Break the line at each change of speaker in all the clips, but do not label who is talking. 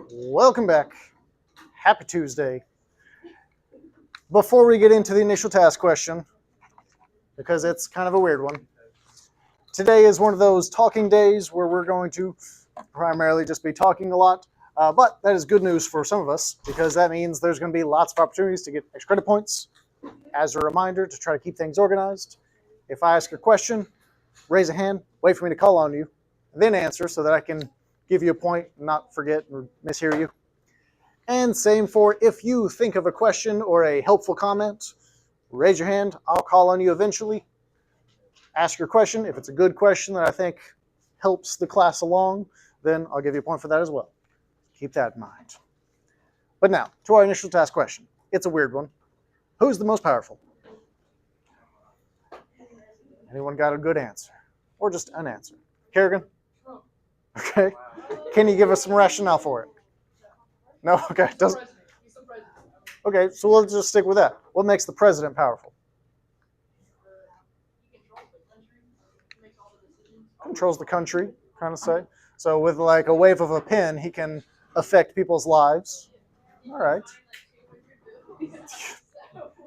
Welcome back. Happy Tuesday. Before we get into the initial task question, because it's kind of a weird one, today is one of those talking days where we're going to primarily just be talking a lot. But that is good news for some of us because that means there's going to be lots of opportunities to get extra credit points. As a reminder to try to keep things organized, if I ask a question, raise a hand, wait for me to call on you, then answer so that I can give you a point and not forget or mishear you. And same for if you think of a question or a helpful comment, raise your hand. I'll call on you eventually. Ask your question. If it's a good question that I think helps the class along, then I'll give you a point for that as well. Keep that in mind. But now, to our initial task question. It's a weird one. Who's the most powerful? Anyone got a good answer? Or just an answer? Kerrigan? Okay. Can you give us some rationale for it? No? Okay. Doesn't. Okay, so we'll just stick with that. What makes the president powerful? Controls the country, kind of say. So with like a wave of a pen, he can affect people's lives. All right.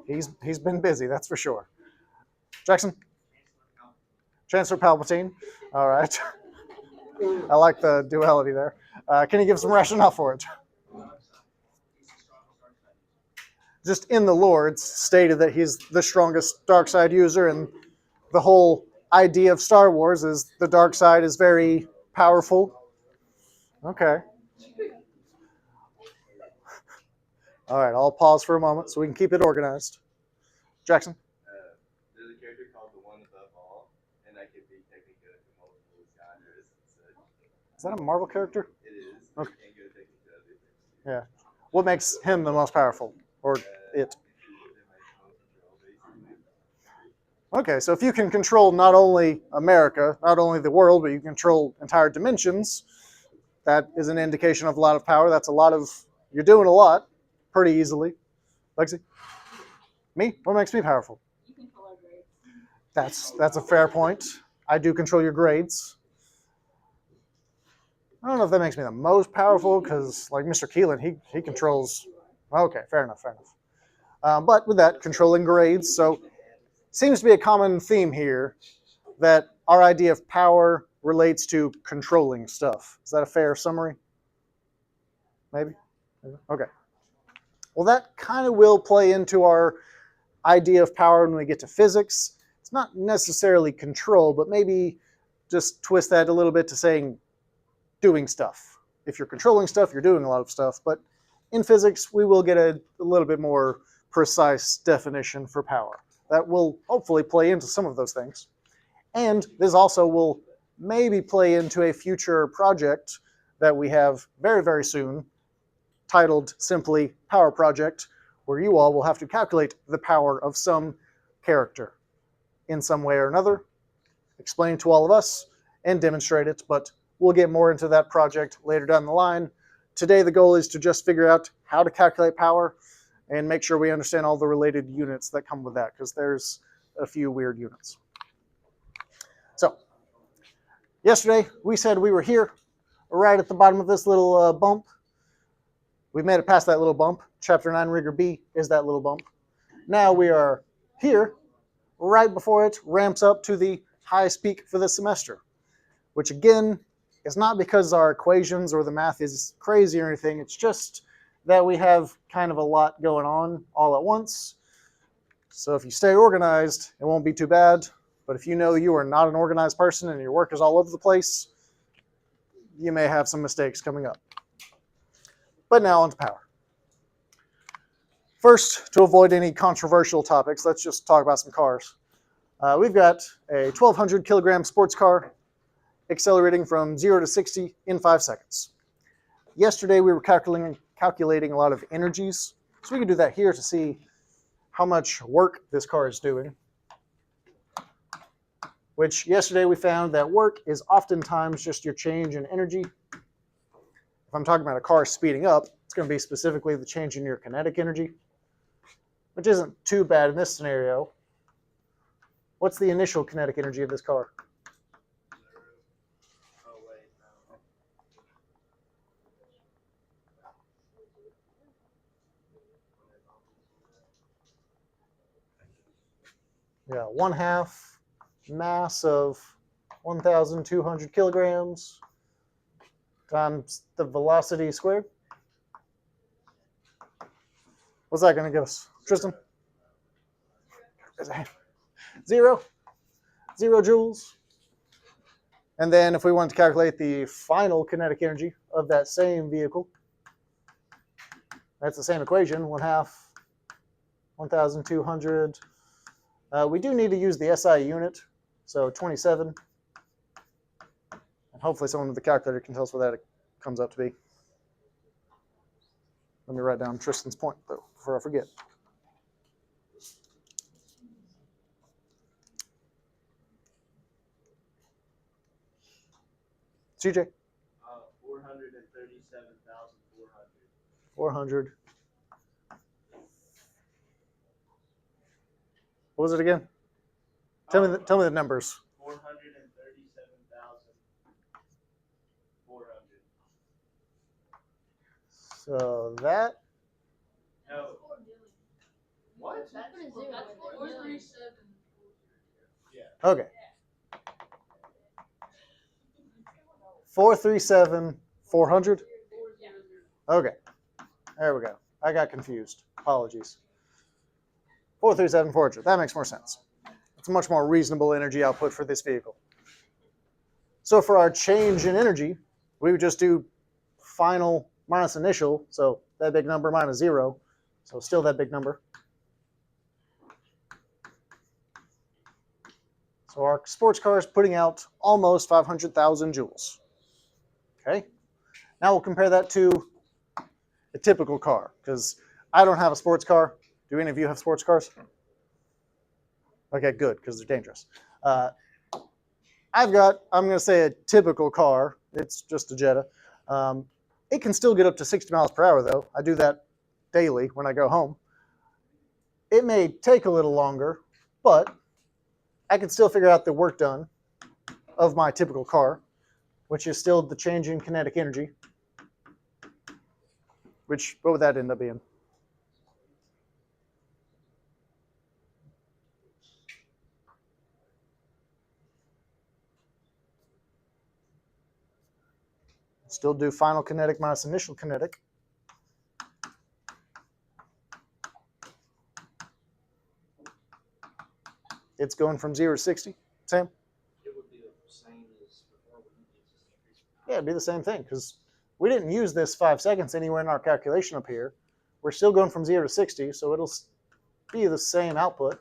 He's been busy, that's for sure. Jackson? Chancellor Palpatine. All right. I like the duality there. Can you give some rationale for it? Just in the Lords, stated that he's the strongest dark side user, and the whole idea of Star Wars is the dark side is very powerful. Okay. All right, I'll pause for a moment so we can keep it organized. Jackson?
There's a character called the One Above All, and that could be technically multiple genres.
Is that a Marvel character?
It is.
Okay.
You can't go technically to other things.
Yeah. What makes him the most powerful? Or it? Okay, so if you can control not only America, not only the world, but you control entire dimensions, that is an indication of a lot of power. That's a lot of, you're doing a lot pretty easily. Lexi? Me? What makes me powerful?
You control our grades.
That's a fair point. I do control your grades. I don't know if that makes me the most powerful because, like Mr. Keelan, he controls. Okay, fair enough. But with that, controlling grades, so seems to be a common theme here that our idea of power relates to controlling stuff. Is that a fair summary? Maybe? Okay. Well, that kind of will play into our idea of power when we get to physics. It's not necessarily control, but maybe just twist that a little bit to saying doing stuff. If you're controlling stuff, you're doing a lot of stuff. But in physics, we will get a little bit more precise definition for power. That will hopefully play into some of those things. And this also will maybe play into a future project that we have very, very soon, titled simply Power Project, where you all will have to calculate the power of some character in some way or another, explain to all of us, and demonstrate it, but we'll get more into that project later down the line. Today, the goal is to just figure out how to calculate power and make sure we understand all the related units that come with that, because there's a few weird units. So, yesterday, we said we were here, right at the bottom of this little bump. We made it past that little bump. Chapter 9, Rigor B is that little bump. Now we are here, right before it ramps up to the highest peak for this semester, which again, is not because our equations or the math is crazy or anything. It's just that we have kind of a lot going on all at once. So if you stay organized, it won't be too bad. But if you know you are not an organized person and your work is all over the place, you may have some mistakes coming up. But now on to power. First, to avoid any controversial topics, let's just talk about some cars. We've got a 1,200 kilogram sports car accelerating from 0 to 60 in 5 seconds. Yesterday, we were calculating a lot of energies, so we can do that here to see how much work this car is doing. Which yesterday we found that work is oftentimes just your change in energy. If I'm talking about a car speeding up, it's going to be specifically the change in your kinetic energy, which isn't too bad in this scenario. What's the initial kinetic energy of this car? Yeah, 1/2 mass of 1,200 kilograms times the velocity squared. What's that going to give us, Tristan? 0 joules. And then if we want to calculate the final kinetic energy of that same vehicle, that's the same equation, 1/2 1,200. We do need to use the SI unit, so 27. And hopefully someone with the calculator can tell us what that comes up to be. Let me write down Tristan's point, though, before I forget. CJ?
437,400.
400. What was it again? Tell me the numbers.
437,400.
So that.
No. What?
That's 437.
Yeah.
Okay. 437,400. Okay. There we go. I got confused. Apologies. 437,400. That makes more sense. It's a much more reasonable energy output for this vehicle. So for our change in energy, we would just do final minus initial. So that big number minus 0. So still that big number. So our sports car is putting out almost 500,000 joules. Okay. Now we'll compare that to a typical car, because I don't have a sports car. Do any of you have sports cars? Okay, good, because they're dangerous. I'm going to say a typical car. It's just a Jetta. It can still get up to 60 miles per hour, though. I do that daily when I go home. It may take a little longer, but I can still figure out the work done of my typical car, which is still the change in kinetic energy. Which, what would that end up being? Still do final kinetic minus initial kinetic. It's going from 0 to 60. Sam?
It would be the same as before.
Yeah, it'd be the same thing, because we didn't use this 5 seconds anywhere in our calculation up here. We're still going from 0 to 60, so it'll be the same output.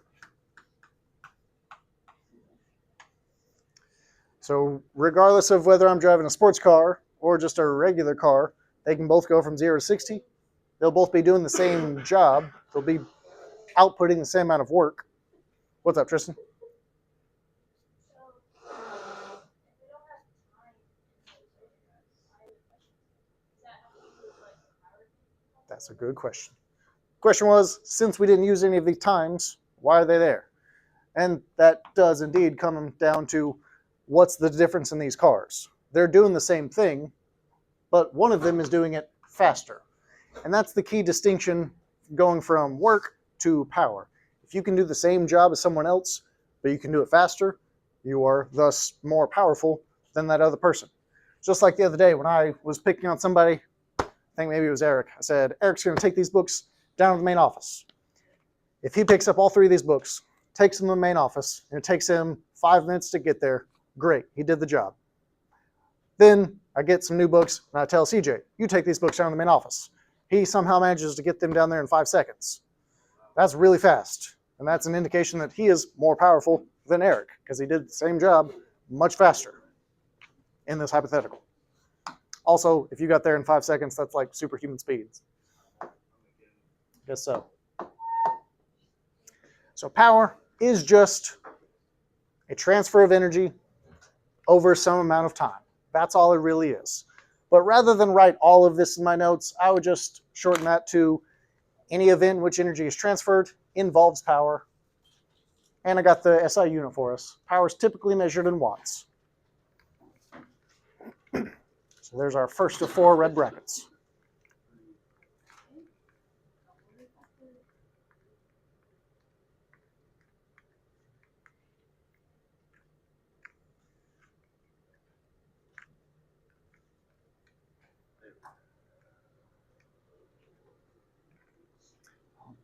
So regardless of whether I'm driving a sports car or just a regular car, they can both go from 0 to 60. They'll both be doing the same job. They'll be outputting the same amount of work. What's up, Tristan? That's a good question. Question was, since we didn't use any of these times, why are they there? And that does indeed come down to what's the difference in these cars. They're doing the same thing, but one of them is doing it faster. And that's the key distinction going from work to power. If you can do the same job as someone else, but you can do it faster, you are thus more powerful than that other person. Just like the other day when I was picking on somebody, I think maybe it was Eric. I said, Eric's going to take these books down to the main office. If he picks up all 3 of these books, takes them to the main office, and it takes him 5 minutes to get there, great, he did the job. Then I get some new books, and I tell CJ, you take these books down to the main office. He somehow manages to get them down there in 5 seconds. That's really fast, and that's an indication that he is more powerful than Eric, because he did the same job much faster in this hypothetical. Also, if you got there in 5 seconds, that's like superhuman speeds. Guess so. So power is just a transfer of energy over some amount of time. That's all it really is. But rather than write all of this in my notes, I would just shorten that to any event in which energy is transferred involves power. And I got the SI unit for us. Power is typically measured in watts. So there's our first of 4 red brackets.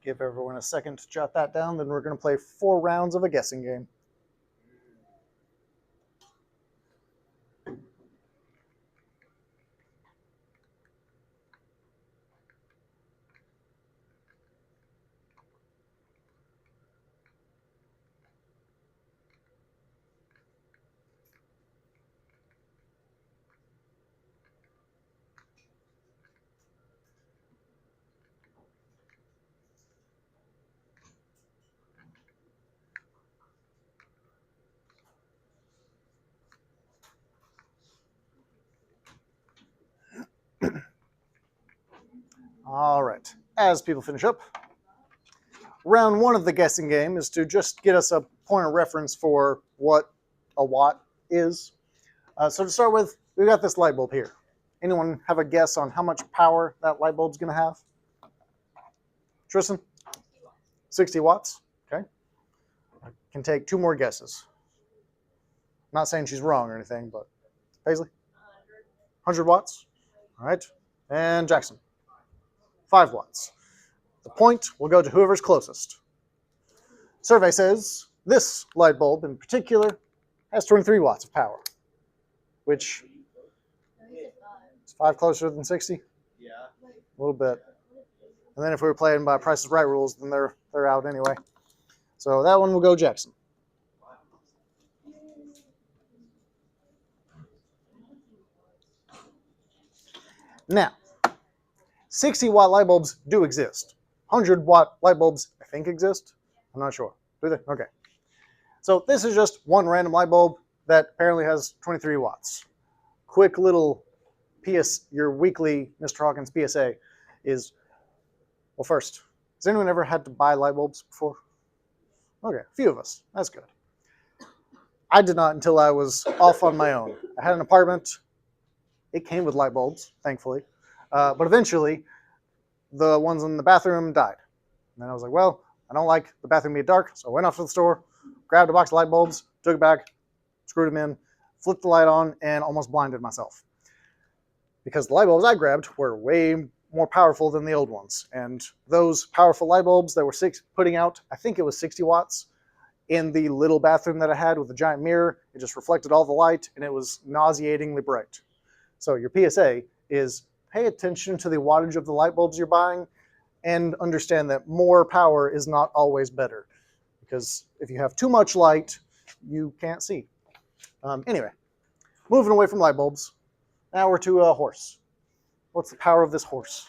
Give everyone a second to jot that down. Then we're going to play 4 rounds of a guessing game. All right. As people finish up, round 1 of the guessing game is to just get us a point of reference for what a watt is. So to start with, we've got this light bulb here. Anyone have a guess on how much power that light bulb's going to have? Tristan? 60 watts. Okay. I can take 2 more guesses. I'm not saying she's wrong or anything, but Paisley? 100 watts. All right. And Jackson? 5 watts. The point will go to whoever's closest. Survey says this light bulb in particular has 23 watts of power, which is 5 closer than 60?
Yeah.
A little bit. And then if we were playing by Price is Right rules, then they're out anyway. So that one will go Jackson. Now, 60-watt light bulbs do exist. 100-watt light bulbs, I think, exist. I'm not sure. Do they? Okay. So this is just one random light bulb that apparently has 23 watts. Quick little your weekly Mr. Hawkins PSA is, well, first, has anyone ever had to buy light bulbs before? Okay, a few of us. That's good. I did not until I was off on my own. I had an apartment. It came with light bulbs, thankfully. But eventually, the ones in the bathroom died. And then I was like, well, I don't like the bathroom being dark, so I went off to the store, grabbed a box of light bulbs, took it back, screwed them in, flipped the light on, and almost blinded myself. Because the light bulbs I grabbed were way more powerful than the old ones. And those powerful light bulbs that were putting out, I think it was 60 watts, in the little bathroom that I had with a giant mirror, it just reflected all the light, and it was nauseatingly bright. So your PSA is pay attention to the wattage of the light bulbs you're buying and understand that more power is not always better. Because if you have too much light, you can't see. Anyway, moving away from light bulbs, now we're to a horse. What's the power of this horse?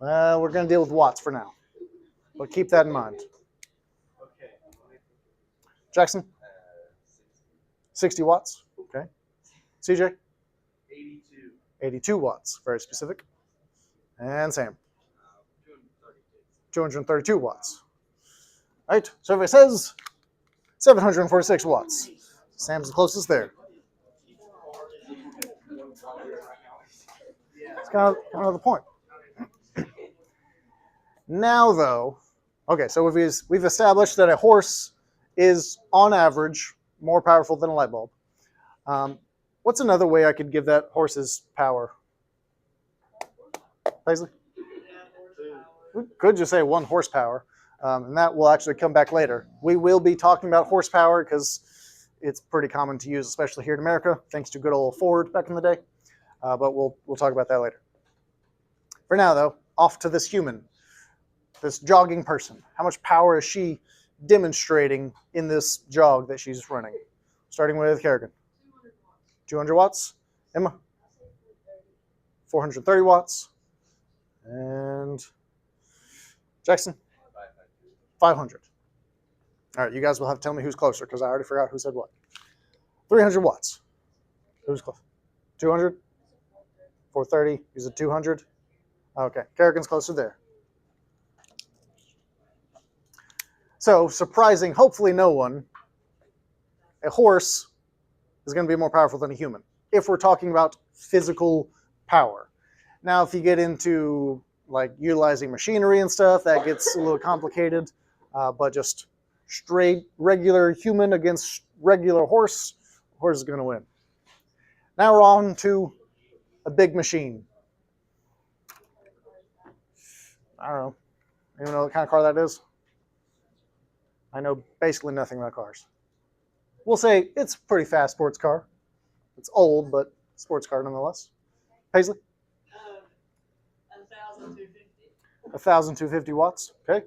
We're going to deal with watts for now, but keep that in mind.
Okay.
Jackson? 60 watts. Okay. CJ?
82.
82 watts. Very specific. And Sam?
232.
232 watts. All right. Survey says 746 watts. Sam's the closest there. It's kind of the point. Now, though, okay, so we've established that a horse is, on average, more powerful than a light bulb. What's another way I could give that horse's power? Paisley? We could just say 1 horsepower, and that will actually come back later. We will be talking about horsepower because it's pretty common to use, especially here in America, thanks to good old Ford back in the day. But we'll talk about that later. For now, though, off to this human, this jogging person. How much power is she demonstrating in this jog that she's running? Starting with Kerrigan. 200 watts. Emma? 430 watts. And Jackson? 500. All right, you guys will have to tell me who's closer because I already forgot who said what. 300 watts. Who's close? 200? 430. You said 200? Okay, Kerrigan's closer there. So, surprising, hopefully no one, a horse is going to be more powerful than a human, if we're talking about physical power. Now, if you get into like utilizing machinery and stuff, that gets a little complicated, but just straight regular human against regular horse, horse is going to win. Now we're on to a big machine, I don't know. You know what kind of car that is? I know basically nothing about cars. We'll say it's a pretty fast sports car. It's old, but sports car nonetheless. Paisley?
1,250.
1,250 watts. Okay.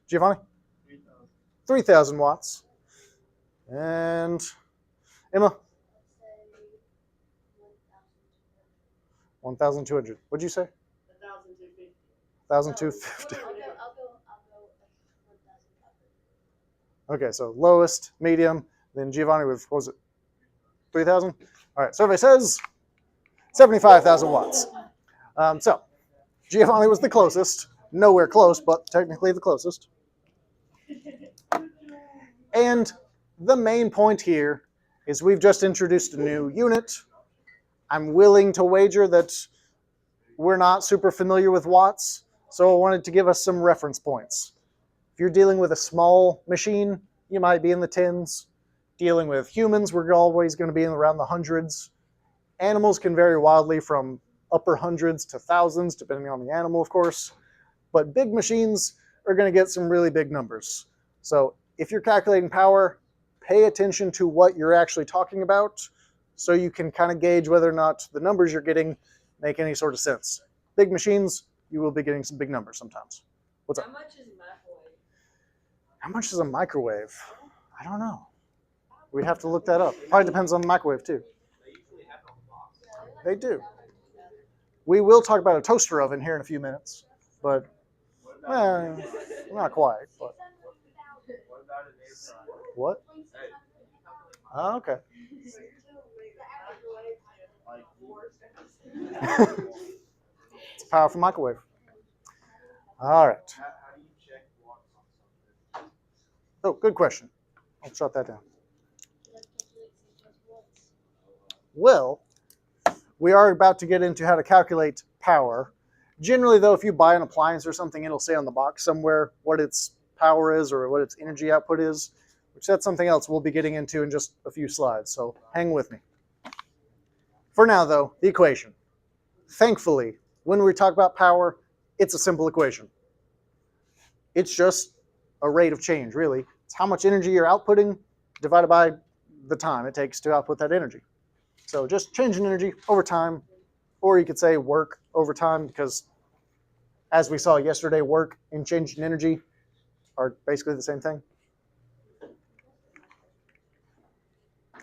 Giovanni? 3,000 watts. And Emma? 1,200. What'd you say?
1,250.
1,250.
I'll go 1,500.
Okay, so lowest, medium, then Giovanni with, what was it, 3,000? All right, survey says 75,000 watts. So Giovanni was the closest. Nowhere close, but technically the closest. And the main point here is we've just introduced a new unit. I'm willing to wager that we're not super familiar with watts, so I wanted to give us some reference points. If you're dealing with a small machine, you might be in the tens. Dealing with humans, we're always going to be in around the hundreds. Animals can vary wildly from upper hundreds to thousands, depending on the animal, of course. But big machines are going to get some really big numbers. So if you're calculating power, pay attention to what you're actually talking about so you can kind of gauge whether or not the numbers you're getting make any sort of sense. Big machines, you will be getting some big numbers sometimes. What's up?
How much is microwave?
How much is a microwave? I don't know. We'd have to look that up. Probably depends on the microwave too. They do. We will talk about a toaster oven here in a few minutes, but not quite. But
What about an air fryer?
what? Oh, okay. It's a powerful microwave. All right.
How do you check watts on something?
Oh, good question. I'll shut that down. Well, we are about to get into how to calculate power. Generally, though, if you buy an appliance or something, it'll say on the box somewhere what its power is or what its energy output is, which that's something else we'll be getting into in just a few slides, so hang with me. For now, though, the equation. Thankfully, when we talk about power, it's a simple equation. It's just a rate of change, really. It's how much energy you're outputting divided by the time it takes to output that energy. So just change in energy over time, or you could say work over time, because as we saw yesterday, work and change in energy are basically the same thing.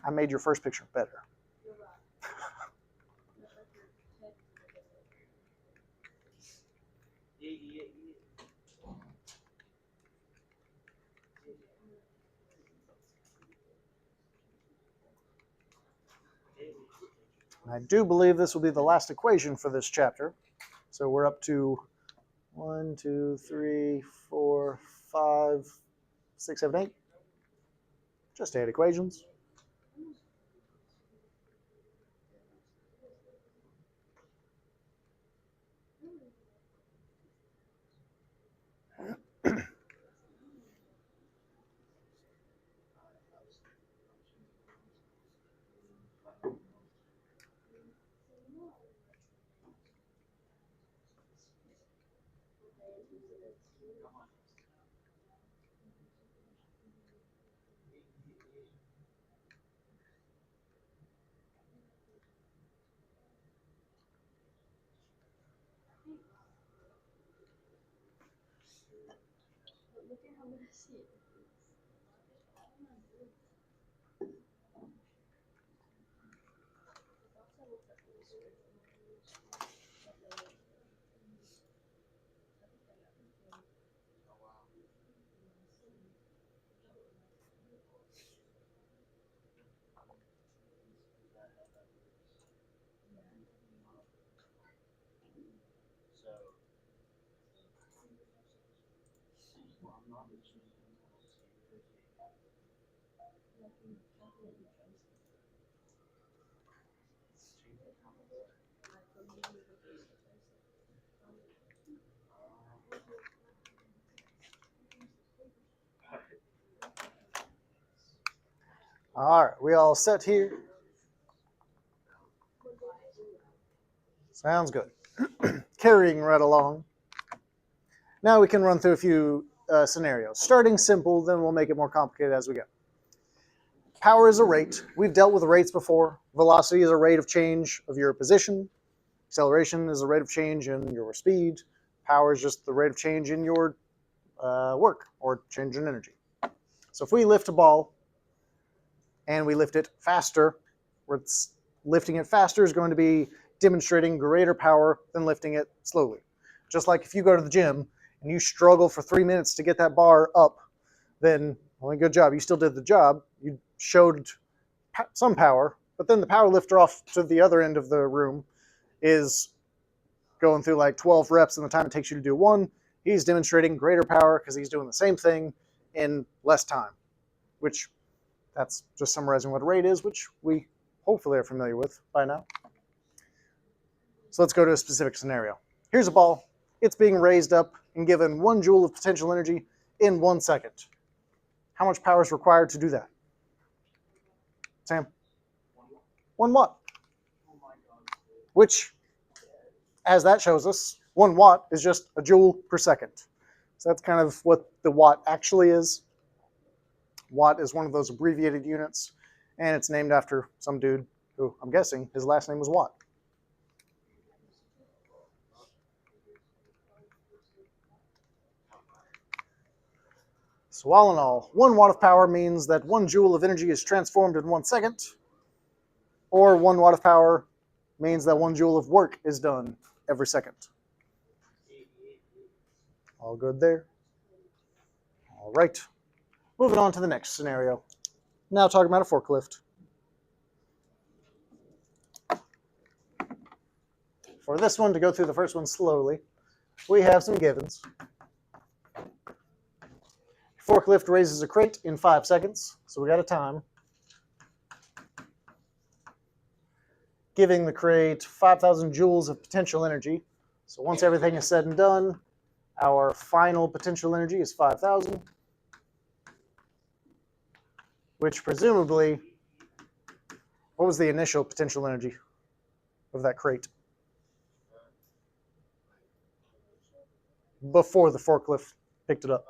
I made your first picture better. I do believe this will be the last equation for this chapter. So we're up to 1, 2, 3, 4, 5, 6, 7, 8. Just 8 equations. All right, we all set here? Sounds good. Carrying right along. Now we can run through a few scenarios. Starting simple, then we'll make it more complicated as we go. Power is a rate. We've dealt with rates before. Velocity is a rate of change of your position. Acceleration is a rate of change in your speed. Power is just the rate of change in your work or change in energy. So if we lift a ball and we lift it faster, lifting it faster is going to be demonstrating greater power than lifting it slowly. Just like if you go to the gym and you struggle for 3 minutes to get that bar up, then, well, good job. You still did the job. You showed some power, but then the power lifter off to the other end of the room is going through like 12 reps in the time it takes you to do one. He's demonstrating greater power because he's doing the same thing in less time, which that's just summarizing what a rate is, which we hopefully are familiar with by now. So let's go to a specific scenario. Here's a ball. It's being raised up and given 1 joule of potential energy in 1 second. How much power is required to do that? Sam? 1 watt. Which, as that shows us, 1 watt is just a joule per second. So that's kind of what the watt actually is. Watt is one of those abbreviated units, and it's named after some dude who, I'm guessing, his last name was Watt. So all in all, 1 watt of power means that 1 joule of energy is transformed in 1 second, or 1 watt of power means that 1 joule of work is done every second. All good there? All right. Moving on to the next scenario. Now talking about a forklift. For this one, to go through the first one slowly, we have some givens. Forklift raises a crate in 5 seconds, so we got a time. Giving the crate 5,000 joules of potential energy. So once everything is said and done, our final potential energy is 5,000, which presumably, what was the initial potential energy of that crate? Before the forklift picked it up.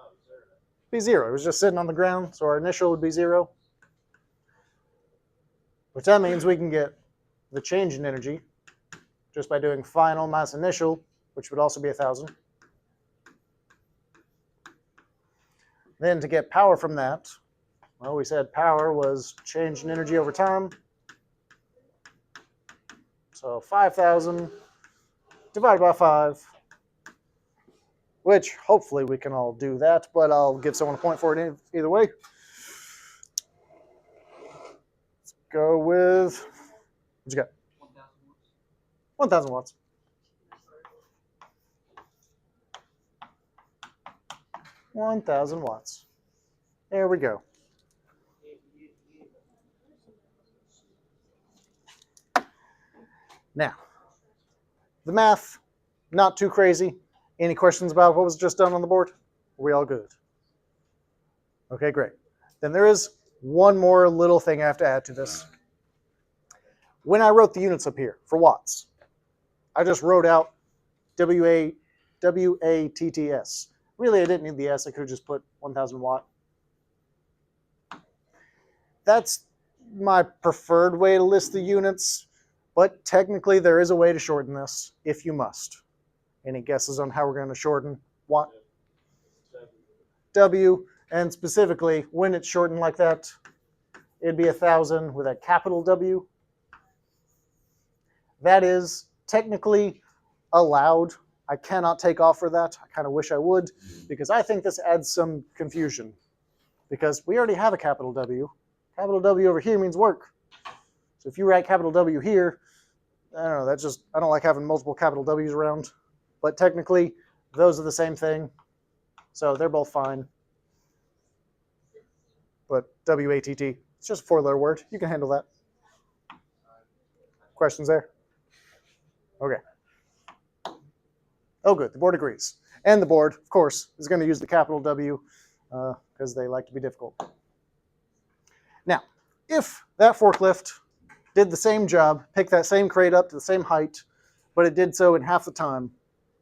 Be 0. It was just sitting on the ground, so our initial would be 0. Which that means we can get the change in energy just by doing final minus initial, which would also be 1,000. Then to get power from that, well, we said power was change in energy over time. So 5,000 divided by 5, which hopefully we can all do that, but I'll give someone a point for it either way. Let's go with, what you got? 1,000 watts. 1,000 watts. There we go. Now, the math, not too crazy. Any questions about what was just done on the board? Are we all good? Okay, great. Then there is one more little thing I have to add to this. When I wrote the units up here for watts, I just wrote out W-A-T-T-S. Really, I didn't need the S. I could have just put 1,000 watt. That's my preferred way to list the units, but technically there is a way to shorten this if you must. Any guesses on how we're going to shorten watt? W, and specifically when it's shortened like that, it'd be 1,000 with a capital W. That is technically allowed. I cannot take off for that. I kind of wish I would, because I think this adds some confusion. Because we already have a capital W. Capital W over here means work. So if you write capital W here, I don't know, that's just, I don't like having multiple capital W's around. But technically, those are the same thing. So they're both fine. But W-A-T-T, it's just a 4-letter word. You can handle that. Questions there? Okay. Oh, good. The board agrees. And the board, of course, is going to use the capital W because they like to be difficult. Now, if that forklift did the same job, picked that same crate up to the same height, but it did so in half the time,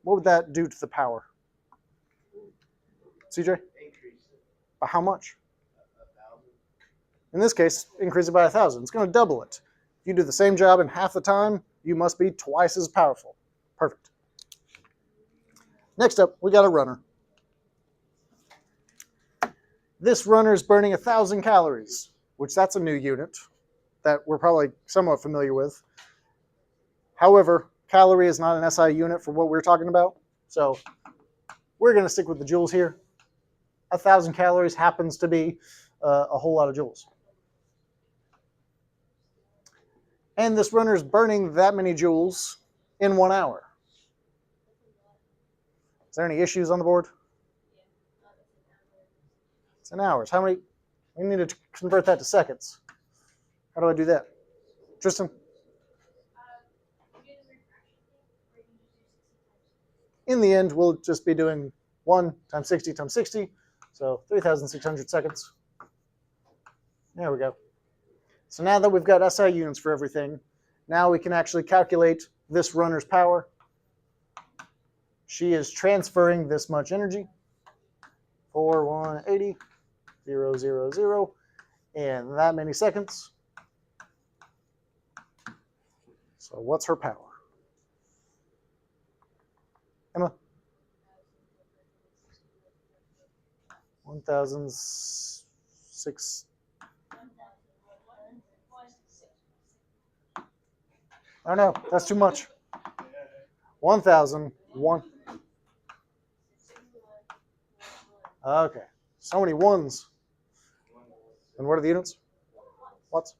what would that do to the power? CJ?
Increase it
By how much?
1,000.
In this case, increase it by 1,000. It's going to double it. If you do the same job in half the time, you must be twice as powerful. Perfect. Next up, we got a runner. This runner is burning 1,000 calories, which that's a new unit that we're probably somewhat familiar with. However, calorie is not an SI unit for what we're talking about, so we're going to stick with the joules here. 1,000 calories happens to be a whole lot of joules. And this runner is burning that many joules in 1 hour. Is there any issues on the board? It's in hours. How many? We need to convert that to seconds. How do I do that? Tristan? In the end, we'll just be doing 1 times 60 times 60, so 3,600 seconds. There we go. So now that we've got SI units for everything, now we can actually calculate this runner's power. She is transferring this much energy, 4,180, 000, in that many seconds. So what's her power? Emma? 1,006. Oh no, that's too much. 1,001. Okay, so many ones. And what are the units? Watts?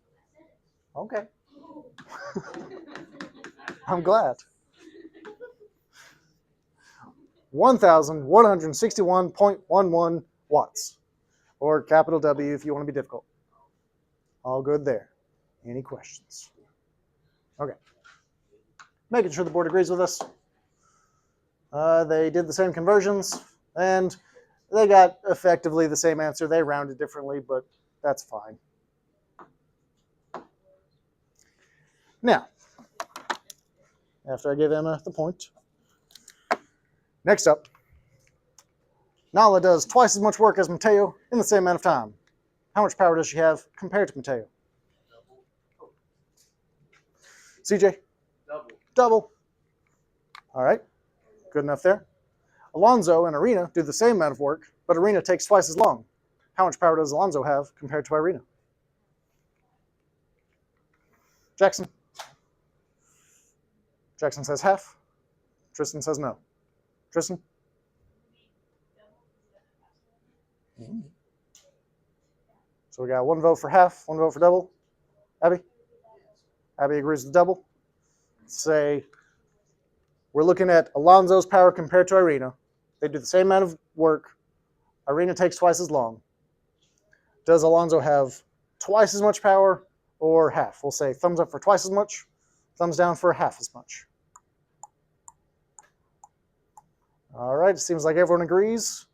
Okay. I'm glad. 1,161.11 watts, or capital W if you want to be difficult. All good there. Any questions? Okay. Making sure the board agrees with us. They did the same conversions, and they got effectively the same answer. They rounded differently, but that's fine. Now, after I give Emma the point, next up, Nala does twice as much work as Mateo in the same amount of time. How much power does she have compared to Mateo? CJ? Double. All right, good enough there. Alonzo and Irina do the same amount of work, but Irina takes twice as long. How much power does Alonzo have compared to Irina? Jackson? Jackson says half. Tristan says no. Tristan? So we got 1 vote for half, 1 vote for double. Abby? Abby agrees with double. Say we're looking at Alonzo's power compared to Irina. They do the same amount of work. Irina takes twice as long. Does Alonzo have twice as much power or half? We'll say thumbs up for twice as much, thumbs down for half as much. All right, it seems like everyone agrees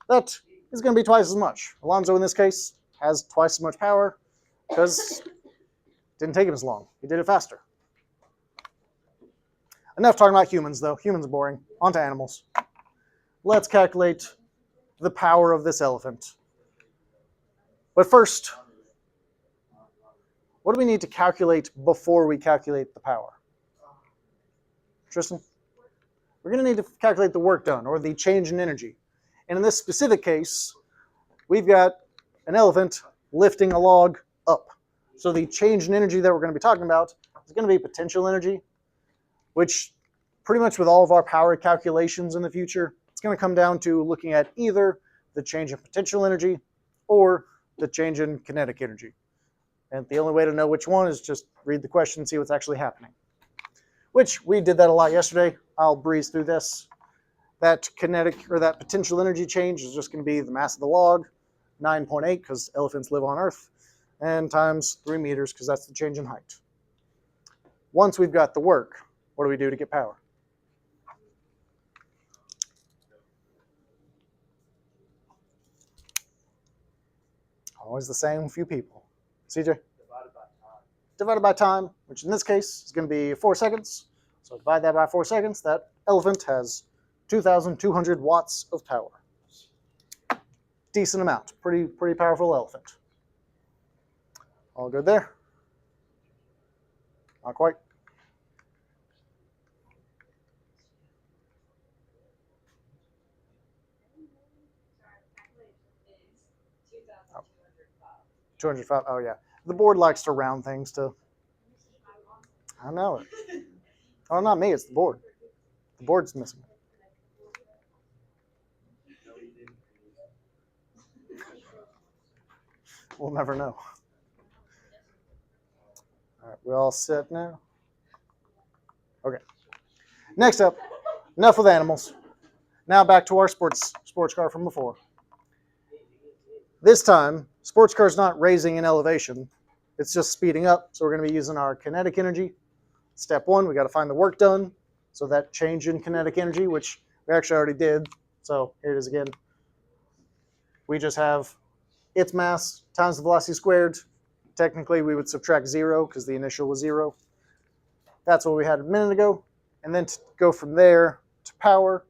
that is going to be twice as much. Alonzo, in this case, has twice as much power because it didn't take him as long. He did it faster. Enough talking about humans, though. Humans are boring. On to animals. Let's calculate the power of this elephant. But first, what do we need to calculate before we calculate the power? Tristan? We're going to need to calculate the work done, or the change in energy. And in this specific case, we've got an elephant lifting a log up. So the change in energy that we're going to be talking about is going to be potential energy, which pretty much with all of our power calculations in the future, it's going to come down to looking at either the change in potential energy or the change in kinetic energy. And the only way to know which one is just read the question and see what's actually happening. Which we did that a lot yesterday. I'll breeze through this. That kinetic or that potential energy change is just going to be the mass of the log, 9.8 because elephants live on Earth, and times 3 meters because that's the change in height. Once we've got the work, what do we do to get power? Always the same few people. CJ? Divided by time, which in this case is going to be 4 seconds. So divide that by 4 seconds. That elephant has 2,200 watts of power. decent amount. Pretty powerful elephant. All good there? Not quite.
Is 2,205.
205. Oh yeah. The board likes to round things to. I know it. Oh, not me. It's the board. The board's missing.
No, he didn't.
We'll never know. All right, we all set now? Okay. Next up, enough with animals. Now back to our sports car from before. This time, sports car's not raising in elevation. It's just speeding up. So we're going to be using our kinetic energy. Step one, we got to find the work done. So that change in kinetic energy, which we actually already did. So here it is again. We just have its mass times the velocity squared. Technically, we would subtract 0 because the initial was 0. That's what we had a minute ago. And then to go from there to power,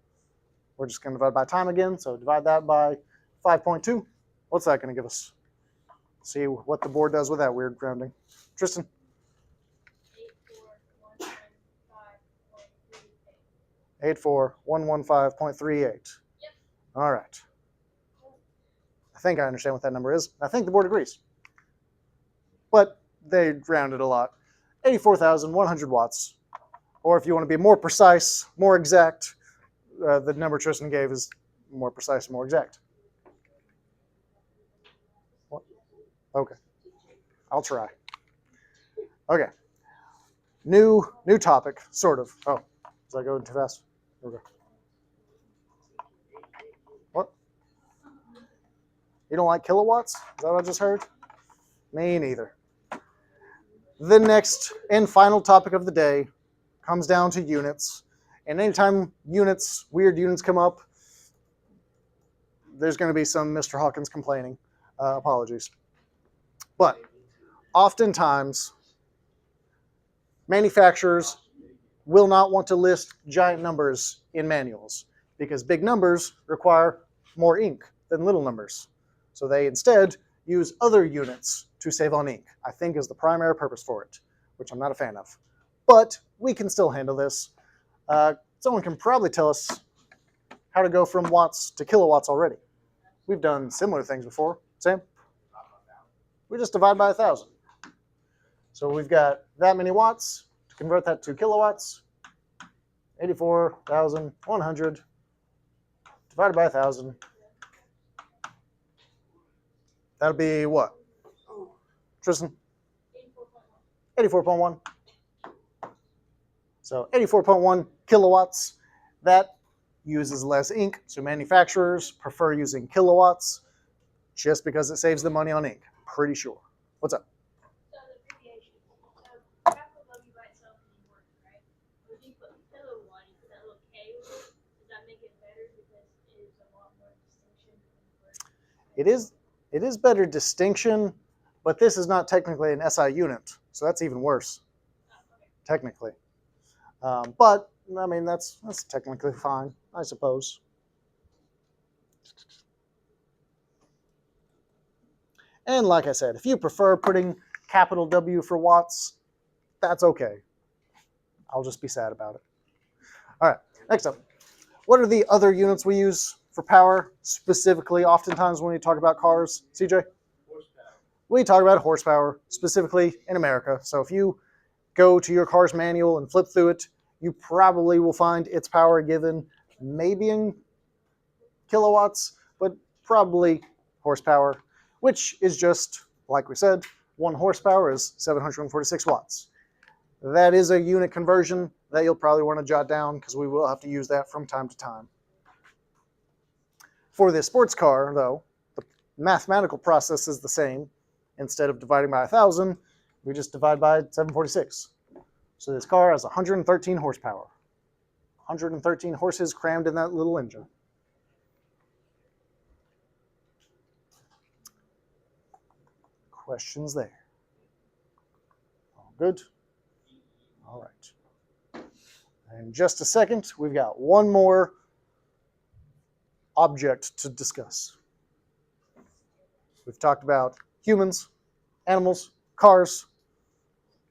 we're just going to divide by time again. So divide that by 5.2. What's that going to give us? See what the board does with that weird rounding. Tristan? 84115.38. Yep. All right. I think I understand what that number is. I think the board agrees. But they rounded a lot. 84,100 watts. Or if you want to be more precise, more exact, the number Tristan gave is more precise and more exact. What? Okay. I'll try. Okay. New topic, sort of. Oh, is I going too fast? Okay. What? You don't like kilowatts? Is that what I just heard? Me neither. The next and final topic of the day comes down to units. And anytime weird units come up, there's going to be some Mr. Hawkins complaining. Apologies. But oftentimes, manufacturers will not want to list giant numbers in manuals because big numbers require more ink than little numbers. So they instead use other units to save on ink, I think is the primary purpose for it, which I'm not a fan of. But we can still handle this. Someone can probably tell us how to go from watts to kilowatts already. We've done similar things before. Sam? We just divide by 1,000. So we've got that many watts. To convert that to kilowatts, 84,100 divided by 1,000. That'll be what? Tristan? 84.1. So 84.1 kilowatts. That uses less ink, so manufacturers prefer using kilowatts just because it saves them money on ink. Pretty sure. What's up?
So the abbreviation. So capital W by itself didn't work, right? But if you put kilowatt, you put that little K with it, does that make it better because it is a lot more distinction between the words?
It is better distinction, but this is not technically an SI unit, so that's even worse,
Oh, okay.
technically. But I mean that's technically fine, I suppose. And like I said, if you prefer putting capital W for watts, that's okay. I'll just be sad about it. All right, next up. What are the other units we use for power, specifically oftentimes when we talk about cars? CJ?
Horsepower.
We talk about horsepower, specifically in America. So if you go to your car's manual and flip through it, you probably will find its power given maybe in kilowatts, but probably horsepower, which is just, like we said, 1 horsepower is 746 watts. That is a unit conversion that you'll probably want to jot down because we will have to use that from time to time. For this sports car, though, the mathematical process is the same. Instead of dividing by 1,000, we just divide by 746. So this car has 113 horsepower. 113 horses crammed in that little engine. Questions there? All good? All right. In just a second, we've got one more object to discuss. We've talked about humans, animals, cars.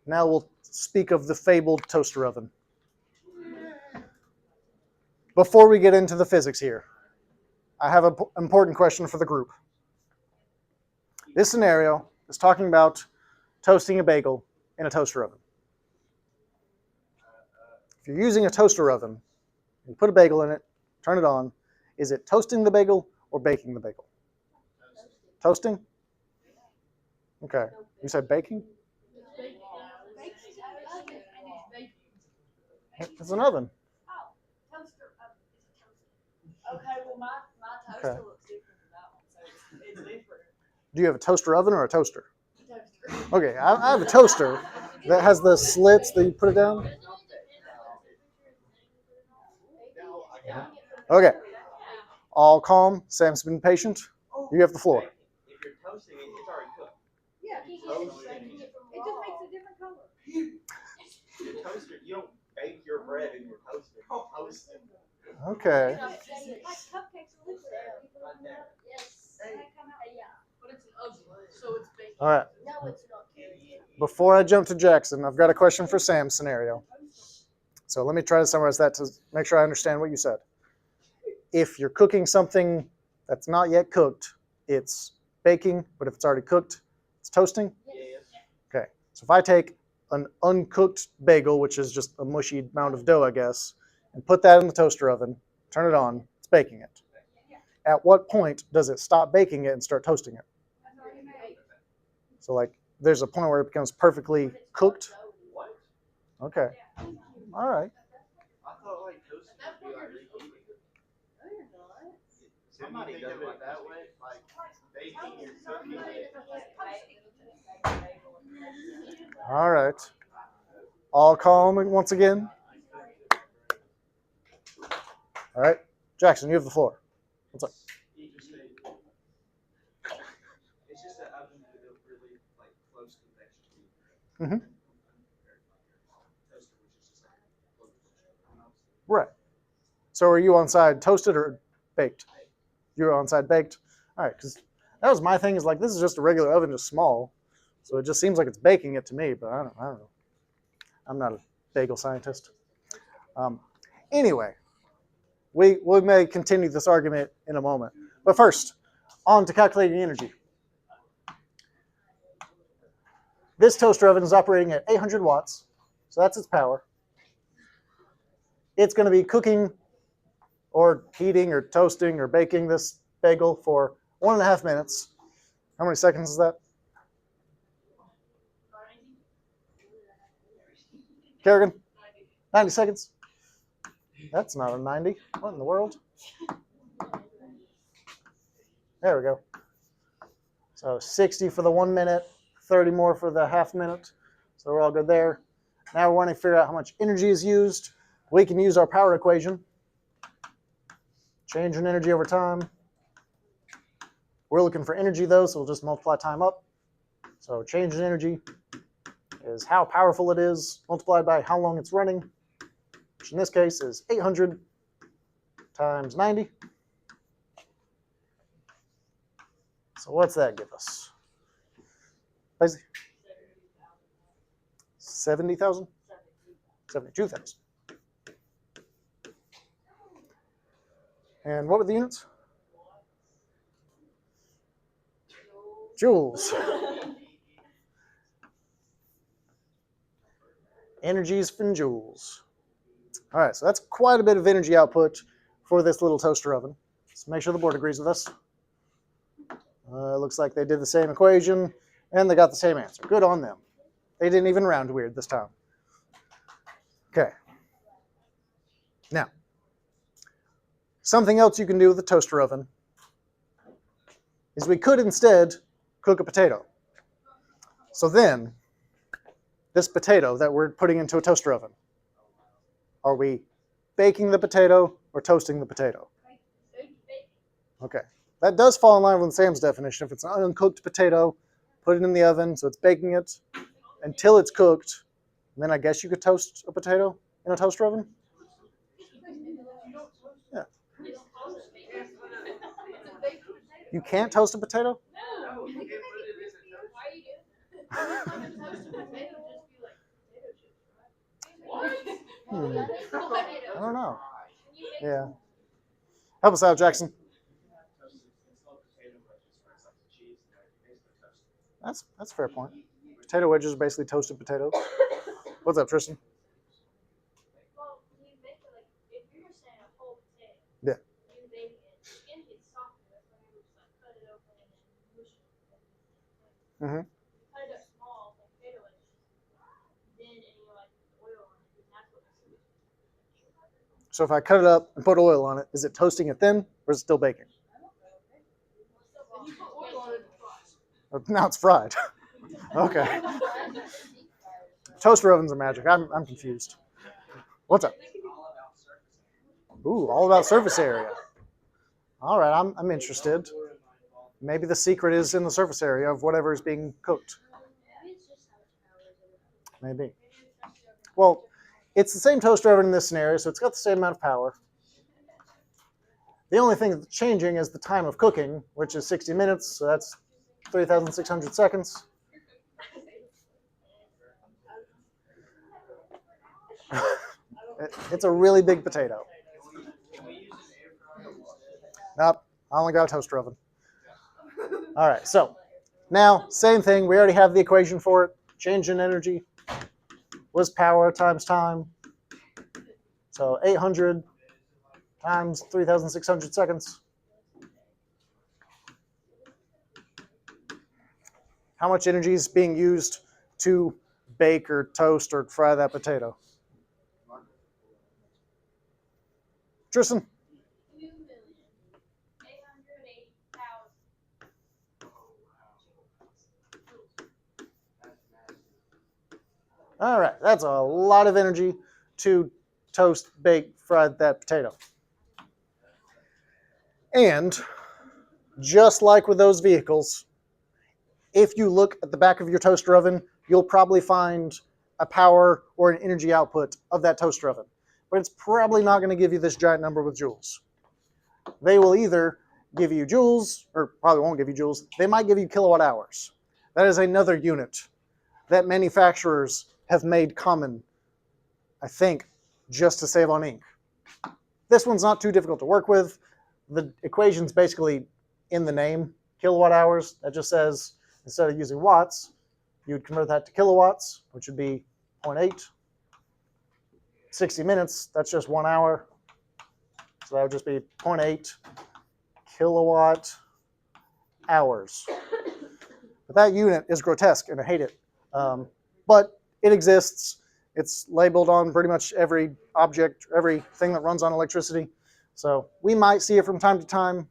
Now we'll speak of the fabled toaster oven. Before we get into the physics here, I have an important question for the group. This scenario is talking about toasting a bagel in a toaster oven. If you're using a toaster oven, you put a bagel in it, turn it on, is it toasting the bagel or baking the bagel? Toasting? Okay. You said baking? It's an oven.
Toaster oven is a toaster. Okay, well my toaster
Okay.
looks different than that one, so it's different.
Do you have a toaster oven or a toaster?
Toaster.
Okay, I have a toaster that has the slits that you put it down. Okay. All calm. Sam's been patient. You have the floor.
If you're toasting it, it's already cooked.
Yeah,
Toasting.
it just makes a different color.
Your toaster, you don't bake your bread in your toaster. You toast it.
Okay.
Like cupcakes are liquid. Yes. They come out. Yeah.
But it's an oven, so it's baked.
All right.
No, it's not.
Before I jump to Jackson, I've got a question for Sam's scenario. So let me try to summarize that to make sure I understand what you said. If you're cooking something that's not yet cooked, it's baking, but if it's already cooked, it's toasting?
Yes.
Okay. So if I take an uncooked bagel, which is just a mushy mound of dough, I guess, and put that in the toaster oven, turn it on, it's baking it. At what point does it stop baking it and start toasting it? So like there's a point where it becomes perfectly cooked?
What?
Okay. All right.
I thought like toasting would be like reheating. Somebody does it that way, like baking or cooking it.
All right. All calm once again. All right. Jackson, you have the floor. What's up?
You just say, it's just an oven with a really like close convection heat.
Mhm.
Toaster, which is just like close convection.
Right. So are you on side toasted or baked? You're on side baked? All right, because that was my thing is like, this is just a regular oven, just small. So it just seems like it's baking it to me, but I don't know. I'm not a bagel scientist. Anyway, we may continue this argument in a moment. But first, on to calculating energy. This toaster oven is operating at 800 watts, so that's its power. It's going to be cooking or heating or toasting or baking this bagel for 1.5 minutes. How many seconds is that? Kerrigan? 90 seconds? That's not a 90. What in the world? There we go. So 60 for the 1 minute, 30 more for the half minute. So we're all good there. Now we want to figure out how much energy is used. We can use our power equation. Change in energy over time. We're looking for energy though, so we'll just multiply time up. So change in energy is how powerful it is multiplied by how long it's running, which in this case is 800 times 90. So what's that give us? 70,000? 72,000. And what were the units? Joules. Energies from joules. All right, so that's quite a bit of energy output for this little toaster oven. So make sure the board agrees with us. Looks like they did the same equation and they got the same answer. Good on them. They didn't even round weird this time. Okay. Now, something else you can do with a toaster oven is we could instead cook a potato. So then, this potato that we're putting into a toaster oven, are we baking the potato or toasting the potato? Okay. That does fall in line with Sam's definition. If it's an uncooked potato, put it in the oven, so it's baking it until it's cooked. And then I guess you could toast a potato in a toaster oven? Yeah. You can't toast a potato?
No, you can't put it in a toaster.
Why are you doing that? Like a toasted potato would just be like potato chips, right?
What?
I don't know.
Can you make
Yeah. Help us out, Jackson. That's a fair point. Potato wedges are basically toasted potatoes. What's up, Tristan?
Well, when you make it like if you're just saying a whole potato,
Yeah.
you bake it, the skin gets softer. That's why you just like cut it open and then mush it.
Mhm.
You cut it up small, like potato wedges, then and you like put oil on it, and that's what makes it.
So if I cut it up and put oil on it, is it toasting it thin or is it still baking?
And you put oil on it and fries.
Now it's fried. Okay. Toaster ovens are magic. I'm confused. What's up? Ooh, all about surface area. All right, I'm interested. Maybe the secret is in the surface area of whatever is being cooked.
Maybe it's just how much power is in it.
Maybe. Well, it's the same toaster oven in this scenario, so it's got the same amount of power. The only thing that's changing is the time of cooking, which is 60 minutes, so that's 3,600 seconds. It's a really big potato. Nope, I only got a toaster oven. All right, so now, same thing. We already have the equation for it. Change in energy was power times time. So 800 times 3,600 seconds. How much energy is being used to bake or toast or fry that potato? Tristan?
2,800,000.
All right, that's a lot of energy to toast, bake, fry that potato. And just like with those vehicles, if you look at the back of your toaster oven, you'll probably find a power or an energy output of that toaster oven. But it's probably not going to give you this giant number with joules. They will either give you joules, or probably won't give you joules. They might give you kilowatt hours. That is another unit that manufacturers have made common, I think, just to save on ink. This one's not too difficult to work with. The equation's basically in the name, kilowatt hours. That just says, instead of using watts, you would convert that to kilowatts, which would be 0.8. 60 minutes, that's just 1 hour. So that would just be 0.8 kilowatt hours. But that unit is grotesque, and I hate it. But it exists. It's labeled on pretty much every object, everything that runs on electricity. So we might see it from time to time.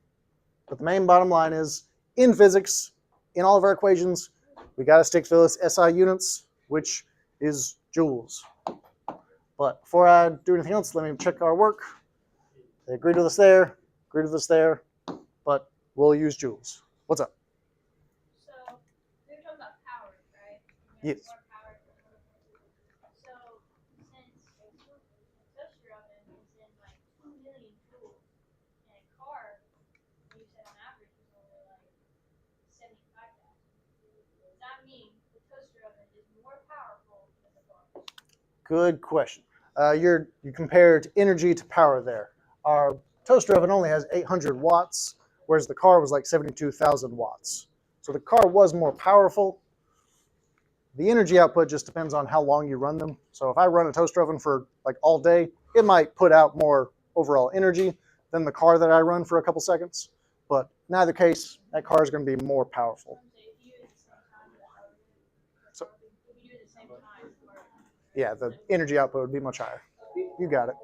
But the main bottom line is, in physics, in all of our equations, we got to stick to those SI units, which is joules. But before I do anything else, let me check our work. They agreed with us there, agreed with us there, but we'll use joules. What's up?
So we were talking about power, right?
Yes.
More power. So since a toaster oven is in like 2 million joules, and a car, you said on average is only like 75,000. Does that mean the toaster oven is more powerful than the car?
Good question. You compared energy to power there. Our toaster oven only has 800 watts, whereas the car was like 72,000 watts. So the car was more powerful. The energy output just depends on how long you run them. So if I run a toaster oven for like all day, it might put out more overall energy than the car that I run for a couple seconds. But in either case, that car is going to be more powerful. So, yeah, the energy output would be much higher. You got it.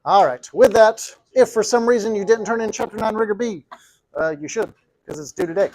All right. With that, if for some reason you didn't turn in Chapter 9 Rigor B, you should, because it's due today.